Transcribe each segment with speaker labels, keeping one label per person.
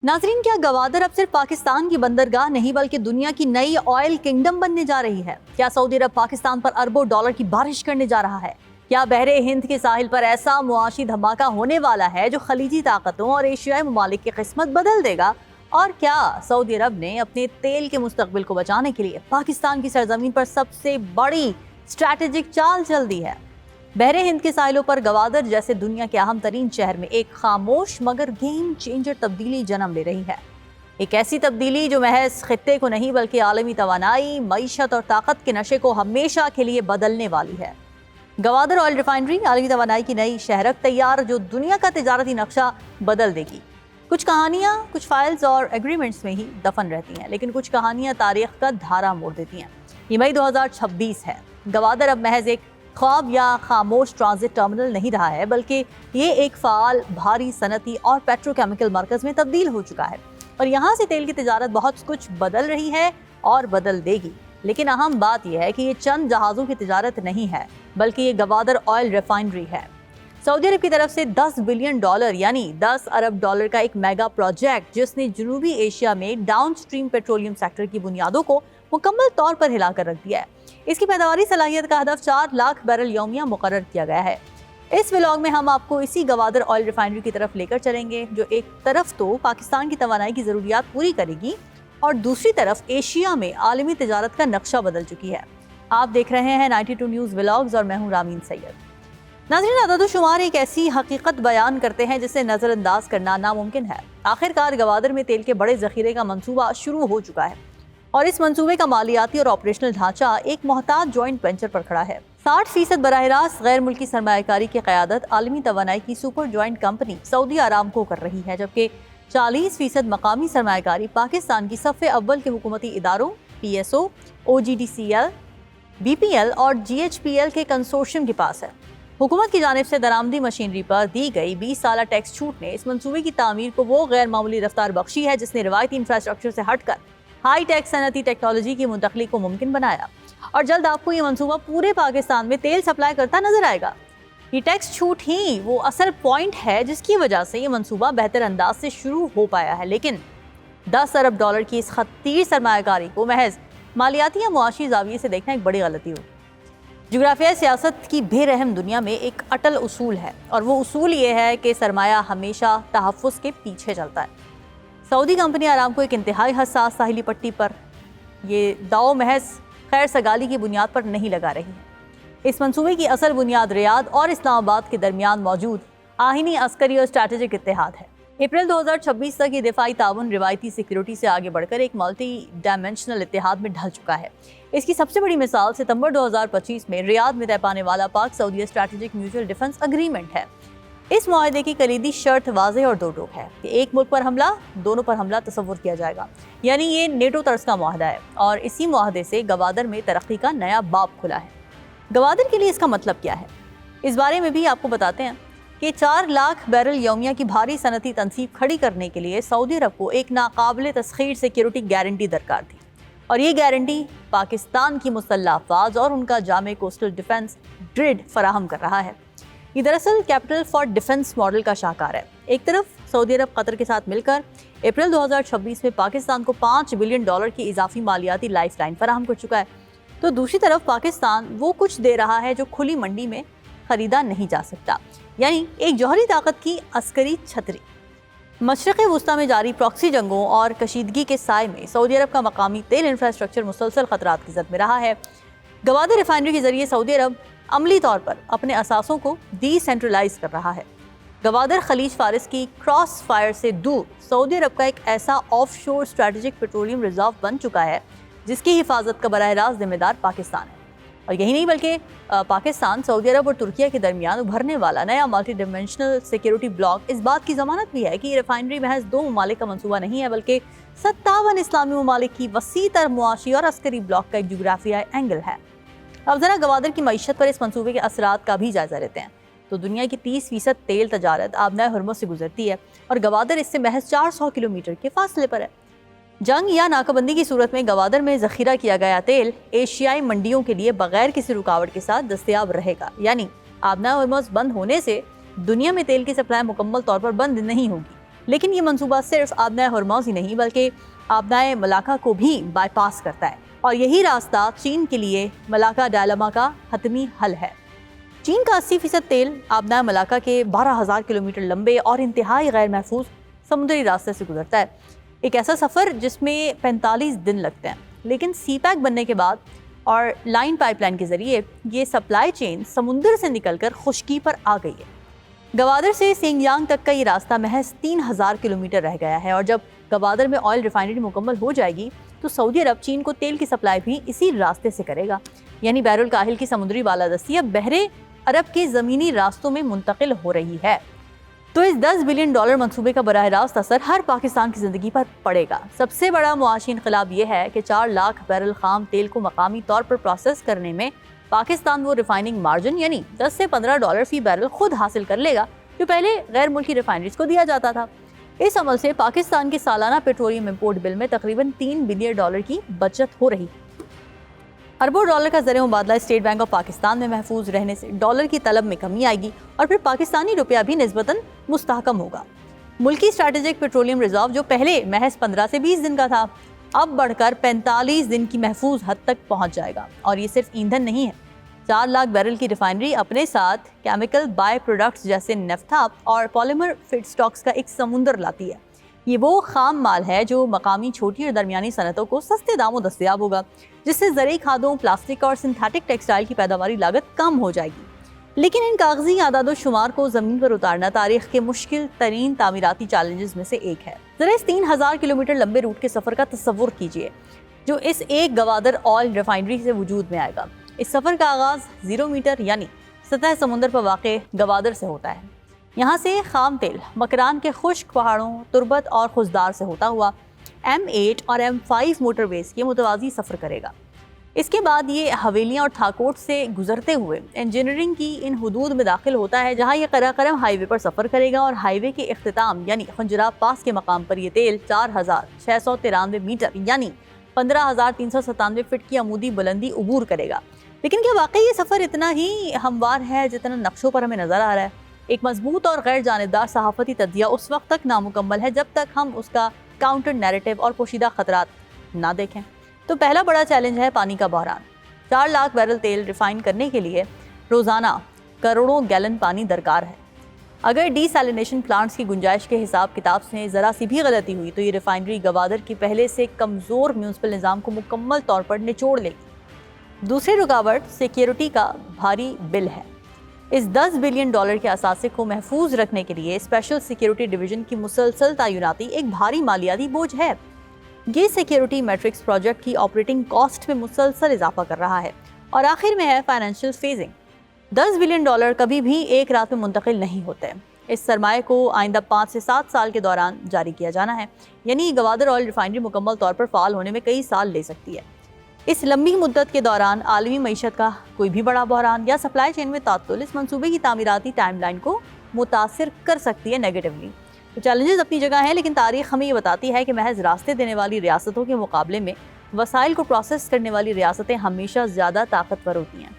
Speaker 1: नाजरीन, क्या गवादर अब सिर्फ पाकिस्तान की बंदरगाह नहीं बल्कि दुनिया की नई ऑयल किंगडम बनने जा रही है? क्या सऊदी अरब पाकिस्तान पर अरबों डॉलर की बारिश करने जा रहा है? क्या बहरे हिंद के साहिल पर ऐसा मुआशी धमाका होने वाला है जो खलीजी ताकतों और एशियाई ममालिक की किस्मत बदल देगा? और क्या सऊदी अरब ने अपने तेल के मुस्तकबिल को बचाने के लिए पाकिस्तान की सरजमीन पर सबसे बड़ी स्ट्रैटेजिक चाल चल दी है? बहरे हिंद के साहिलों पर गवादर जैसे दुनिया के अहम तरीन शहर में एक खामोश मगर गेम चेंजर तब्दीली जन्म ले रही है। एक ऐसी तब्दीली जो महज खित्ते को नहीं बल्कि आलमी तवानाई, मईशत और ताकत के नशे को हमेशा के लिए बदलने वाली है। गवादर ऑयल रिफाइनरी आलमी तवानाई की नई शहरक तैयार जो दुनिया का तिजारती नक्शा बदल देगी। कुछ कहानियाँ कुछ फाइल्स और एग्रीमेंट्स में ही दफन रहती हैं, लेकिन कुछ कहानियाँ तारीख का धारा मोड़ देती हैं। ये मई 2026 है। गवादर अब महज एक ख्वाब या खामोश ट्रांजिट टर्मिनल नहीं रहा है, बल्कि ये एक फाल, भारी सनती और पेट्रोकेमिकल मरकज में तब्दील हो चुका है। और यहाँ से तेल की तिजारत बहुत कुछ बदल रही है और बदल देगी। लेकिन अहम बात यह है कि ये चंद जहाज़ों की तिजारत नहीं है, बल्कि ये गवादर ऑयल रिफाइनरी है। सऊदी अरब की तरफ से $10 बिलियन यानी 10 अरब डॉलर का एक मेगा प्रोजेक्ट, जिसने जनूबी एशिया में डाउनस्ट्रीम पेट्रोलियम सेक्टर की बुनियादों को मुकम्मल तौर पर हिला कर रख दिया है। इसकी पैदावारी सलाहियत का हदफ 4 लाख बैरल यौमिया मुकर्रर किया गया है। इस व्लॉग में हम आपको इसी गवादर ऑयल रिफाइनरी की तरफ लेकर चलेंगे, जो एक तरफ तो पाकिस्तान की तवानाई की ज़रूरियात पूरी करेगी और दूसरी तरफ एशिया में आलमी तिजारत का नक्शा बदल चुकी है। आप देख रहे हैं 92 न्यूज़ व्लॉग्स और मैं हूँ रामीन सैयद। नाज़रीन, अदद-ओ-शुमार एक ऐसी हकीकत बयान करते हैं जिसे नज़रअंदाज करना नामुमकिन है। आखिरकार गवादर में तेल के बड़े ज़ख़ीरे का मंसूबा शुरू हो चुका है और इस मंसूबे का मालियाती और ऑपरेशनल ढांचा एक मोहतात जॉइंट वेंचर पर खड़ा है। 60% बराह रास्त गैर मुल्की सरमायाकारी की क़यादत आलमी तवानाई की super joint company Saudi Aramco कर रही है, जबकि 40% मकामी सरमायाकारी पाकिस्तान की सफ़े अव्वल के हुकूमती इदारों PSO, OGDCL, BPL और GHPL के कंसोर्शियम के पास है। हुकूमत की जानिब से दरामदी मशीनरी पर दी गई 20 साला टैक्स छूट ने इस मंसूबे की तामीर को वो गैर मामूली रफ्तार बख्शी है जिसने रिवायती इंफ्रास्ट्रक्चर से हटकर हाई टेक सनती टेक्नोलॉजी की मुंतकली को मुमकिन बनाया। और जल्द आपको ये मंसूबा पूरे पाकिस्तान में तेल सप्लाई करता नजर आएगा। ये टैक्स छूट ही वो असल पॉइंट है जिसकी वजह से ये मंसूबा बेहतर अंदाज से शुरू हो पाया है। लेकिन 10 अरब डॉलर की इस खतीर सरमायाकारी को महज मालियाती या मुआशी जाविये से देखना एक बड़ी गलती होगी। जुग्राफियाई सियासत की बेरहम दुनिया में एक अटल उसूल है, और वो उसूल ये है कि सरमाया हमेशा तहफ़्फ़ुज़ के पीछे चलता है। सऊदी कंपनी आरामको एक इंतहाई हसास साहिली पट्टी पर ये दाव महज खैर सगाली की बुनियाद पर नहीं लगा रही है। इस मंसूबे की असल बुनियाद रियाद और इस्लामाबाद के दरमियान मौजूद आहिनी, अस्करी और स्ट्रैटेजिक इत्तेहाद है। अप्रैल 2026 तक ये दिफाई ताउन रिवायती सिक्योरिटी से आगे बढ़कर एक मल्टी डायमेंशनल इत्तेहाद में ढल चुका है। इसकी सबसे बड़ी मिसाल सितंबर 2025 में रियाद में तय पाने वाला पाक Saudi strategic mutual defence agreement है। इस मुआहदे की कलीदी शर्त वाज़ेह और दो टोक है कि एक मुल्क पर हमला, दोनों पर हमला तसव्वुर किया जाएगा। यानी ये नेटो तर्ज का मुआहदा है और इसी मुआहदे से गवादर में तरक्की का नया बाब खुला है। गवादर के लिए इसका मतलब क्या है, इस बारे में भी आपको बताते हैं कि 4 लाख बैरल यौमिया की भारी सनती तनसीब खड़ी करने के लिए सऊदी अरब को एक नाकाबिल तस्खीर सिक्योरिटी गारंटी दरकार थी, और ये गारंटी पाकिस्तान की मुसल्लह अफवाज और उनका जामे कोस्टल डिफेंस ग्रिड फराहम कर रहा है। ये दरअसल कैपिटल फॉर डिफेंस मॉडल का शाहकार है। एक तरफ सऊदी अरब कतर के साथ मिलकर अप्रैल 2026 में पाकिस्तान को $5 बिलियन की इजाफी मालियाती लाइफलाइन फराहम कर चुका है, तो दूसरी तरफ पाकिस्तान वो कुछ दे रहा है जो खुली मंडी में खरीदा नहीं जा सकता, यानी एक जौहरी ताकत की अस्करी छतरी। मशरक़ वुस्ता में जारी प्रॉक्सी जंगों और कशीदगी के साए में सऊदी अरब का मकामी तेल इंफ्रास्ट्रक्चर मुसलसल खतरात की जद में रहा है। गवादर रिफाइनरी के जरिए सऊदी अरब अमली तौर पर अपने असासों को डिसेंट्रलाइज कर रहा है। गवादर खलीज फारिस की क्रॉस फायर से दूर सऊदी अरब का एक ऐसा ऑफशोर स्ट्रैटेजिक पेट्रोलियम रिजर्व बन चुका है जिसकी हिफाजत का बराह रास्त जिम्मेदार पाकिस्तान है। और यही नहीं बल्कि पाकिस्तान, सऊदी अरब और तुर्किया के दरमियान उभरने वाला नया मल्टी डिमेंशनल सिक्योरिटी ब्लॉक इस बात की जमानत भी है कि रिफाइनरी महज 2 ममालिक का मंसूबा नहीं है, बल्कि 57 इस्लामी ममालिक की वसी तर मुआशी और अस्करी ब्लॉक का एक जोग्राफियाई एंगल है। अब जरा गवादर की मईशत पर इस मंसूबे के असरात का भी जायजा लेते हैं। तो दुनिया की 30% तेल तजारत आबनाए हुर्मुज़ से गुजरती है और गवादर इससे महज 400 किलोमीटर के फासले पर है। जंग या नाकाबंदी की सूरत में गवादर में ज़ख़ीरा किया गया तेल एशियाई मंडियों के लिए बगैर किसी रुकावट के साथ दस्तयाब रहेगा। यानी आबनाए हुर्मुज़ बंद होने से दुनिया में तेल की सप्लाई मुकम्मल तौर पर बंद नहीं होगी, لیکن یہ منصوبہ صرف آبنائے ہرموز ہی نہیں بلکہ آبنائے ملاکا کو بھی بائی پاس کرتا ہے، اور یہی راستہ چین کے لیے ملاکا ڈائلما کا حتمی حل ہے۔ چین کا 80% تیل آبنائے ملاکا کے 12,000 کلومیٹر لمبے اور انتہائی غیر محفوظ سمندری راستے سے گزرتا ہے، ایک ایسا سفر جس میں 45 دن لگتے ہیں۔ لیکن سی پیک بننے کے بعد اور لائن پائپ لائن کے ذریعے یہ سپلائی چین سمندر سے نکل کر خشکی پر آ گئی ہے۔ گوادر سے سینگ یانگ تک کا یہ راستہ محض 3,000 کلومیٹر رہ گیا ہے، اور جب گوادر میں آئل ریفائنری مکمل ہو جائے گی تو سعودی عرب چین کو تیل کی سپلائی بھی اسی راستے سے کرے گا، یعنی بحر الکاہل کی سمندری بالادستی اب بحر عرب کے زمینی راستوں میں منتقل ہو رہی ہے۔ تو اس $10 بلین منصوبے کا براہ راست اثر ہر پاکستان کی زندگی پر پڑے گا۔ سب سے بڑا معاشی انقلاب یہ ہے کہ 4 لاکھ بیرل خام تیل کو مقامی طور پر پروسیس کرنے میں پاکستان وہ ریفائننگ مارجن یعنی $10 سے $15 فی بیرل خود حاصل کر لے گا جو پہلے غیر ملکی ریفائنریز کو دیا جاتا تھا۔ اس عمل سے پاکستان کے سالانہ پیٹرولیم امپورٹ بل میں تقریباً $3 بلین کی بچت ہو رہی۔ اربوں ڈالر کا زر مبادلہ اسٹیٹ بینک آف پاکستان میں محفوظ رہنے سے ڈالر کی طلب میں کمی آئے گی اور پھر پاکستانی روپیہ بھی نسبتاً مستحکم ہوگا۔ ملکی اسٹریٹجک پیٹرولیم ریزرو جو پہلے محض 15 سے 20 دن کا تھا اب بڑھ کر 45 دن کی محفوظ حد تک پہنچ جائے گا، اور یہ صرف ایندھن نہیں ہے۔ 4 لاکھ بیرل کی ریفائنری اپنے ساتھ کیمیکل بائی پروڈکٹس جیسے نیفتا اور پالیمر فیڈ سٹاکس کا ایک سمندر لاتی ہے۔ یہ وہ خام مال ہے جو مقامی چھوٹی اور درمیانی صنعتوں کو سستے داموں دستیاب ہوگا، جس سے زرعی کھادوں، پلاسٹک اور سنتھیٹک ٹیکسٹائل کی پیداواری لاگت کم ہو جائے گی۔ لیکن ان کاغذی اعداد و شمار کو زمین پر اتارنا تاریخ کے مشکل ترین تعمیراتی چیلنجز میں سے ایک ہے۔ ذرا اس 3,000 کلومیٹر لمبے روٹ کے سفر کا تصور کیجئے جو اس ایک گوادر آئل ریفائنری سے وجود میں آئے گا۔ اس سفر کا آغاز 0 میٹر یعنی سطح سمندر پر واقع گوادر سے ہوتا ہے۔ یہاں سے خام تیل مکران کے خشک پہاڑوں، تربت اور خضدار سے ہوتا ہوا M8 اور M5 موٹر ویز کے متوازی سفر کرے گا۔ اس کے بعد یہ حویلیاں اور تھاکوٹ سے گزرتے ہوئے انجینئرنگ کی ان حدود میں داخل ہوتا ہے جہاں یہ قراقرم ہائی وے پر سفر کرے گا، اور ہائی وے کے اختتام یعنی خنجراب پاس کے مقام پر یہ تیل 4,693 میٹر یعنی 15,397 فٹ کی عمودی بلندی عبور کرے گا۔ لیکن کیا واقعی یہ سفر اتنا ہی ہموار ہے جتنا نقشوں پر ہمیں نظر آ رہا ہے؟ ایک مضبوط اور غیر جانبدار صحافتی تجزیہ اس وقت تک نامکمل ہے جب تک ہم اس کا کاؤنٹر نیریٹو اور پوشیدہ خطرات نہ دیکھیں۔ تو پہلا بڑا چیلنج ہے پانی کا بحران۔ 4 لاکھ بیرل تیل ریفائن کرنے کے لیے روزانہ کروڑوں گیلن پانی درکار ہے۔ اگر ڈی سیلینیشن پلانٹس کی گنجائش کے حساب کتاب سے ذرا سی بھی غلطی ہوئی تو یہ ریفائنری گوادر کی پہلے سے کمزور میونسپل نظام کو مکمل طور پر نچوڑ لے گی۔ دوسری رکاوٹ سیکیورٹی کا بھاری بل ہے۔ اس $10 بلین کے اثاثے کو محفوظ رکھنے کے لیے اسپیشل سیکیورٹی ڈویژن کی مسلسل تعیناتی ایک بھاری مالیاتی بوجھ ہے۔ یہ سیکیورٹی میٹرکس پروجیکٹ کی آپریٹنگ کاسٹ میں مسلسل اضافہ کر رہا ہے، اور آخر میں ہے فائنینشیل فیزنگ۔ $10 بلین کبھی بھی ایک رات میں منتقل نہیں ہوتے۔ اس سرمایہ کو آئندہ 5 سے 7 سال کے دوران جاری کیا جانا ہے، یعنی گوادر آئل ریفائنری مکمل طور پر فعال ہونے میں کئی سال لے سکتی ہے۔ اس لمبی مدت کے دوران عالمی معیشت کا کوئی بھی بڑا بحران یا سپلائی چین میں تعطل اس منصوبے کی تعمیراتی ٹائم لائن کو متاثر کر سکتی ہے نیگیٹولی۔ تو چیلنجز اپنی جگہ ہیں، لیکن تاریخ ہمیں یہ بتاتی ہے کہ محض راستے دینے والی ریاستوں کے مقابلے میں وسائل کو پروسیس کرنے والی ریاستیں ہمیشہ زیادہ طاقتور ہوتی ہیں۔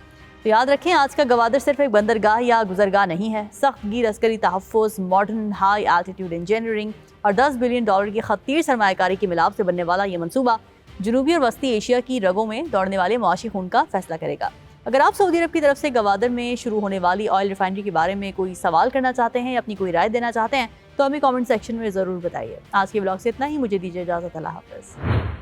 Speaker 1: تو یاد رکھیں، آج کا گوادر صرف ایک بندرگاہ یا گزرگاہ نہیں ہے۔ سخت گیر عسکری تحفظ، ماڈرن ہائی الٹیٹیوڈ انجینئرنگ اور $10 بلین کی خطیر سرمایہ کاری کے ملاپ سے بننے والا یہ منصوبہ جنوبی اور وسطی ایشیا کی رگوں میں دوڑنے والے معاشی خون کا فیصلہ کرے گا۔ اگر آپ سعودی عرب کی طرف سے گوادر میں شروع ہونے والی آئل ریفائنری کے بارے میں کوئی سوال کرنا چاہتے ہیں یا اپنی کوئی رائے دینا چاہتے ہیں تو ہمیں کامنٹ سیکشن میں ضرور بتائیے۔ آج کے بلاگ سے اتنا ہی، مجھے دیجیے اجازت، اللہ حافظ۔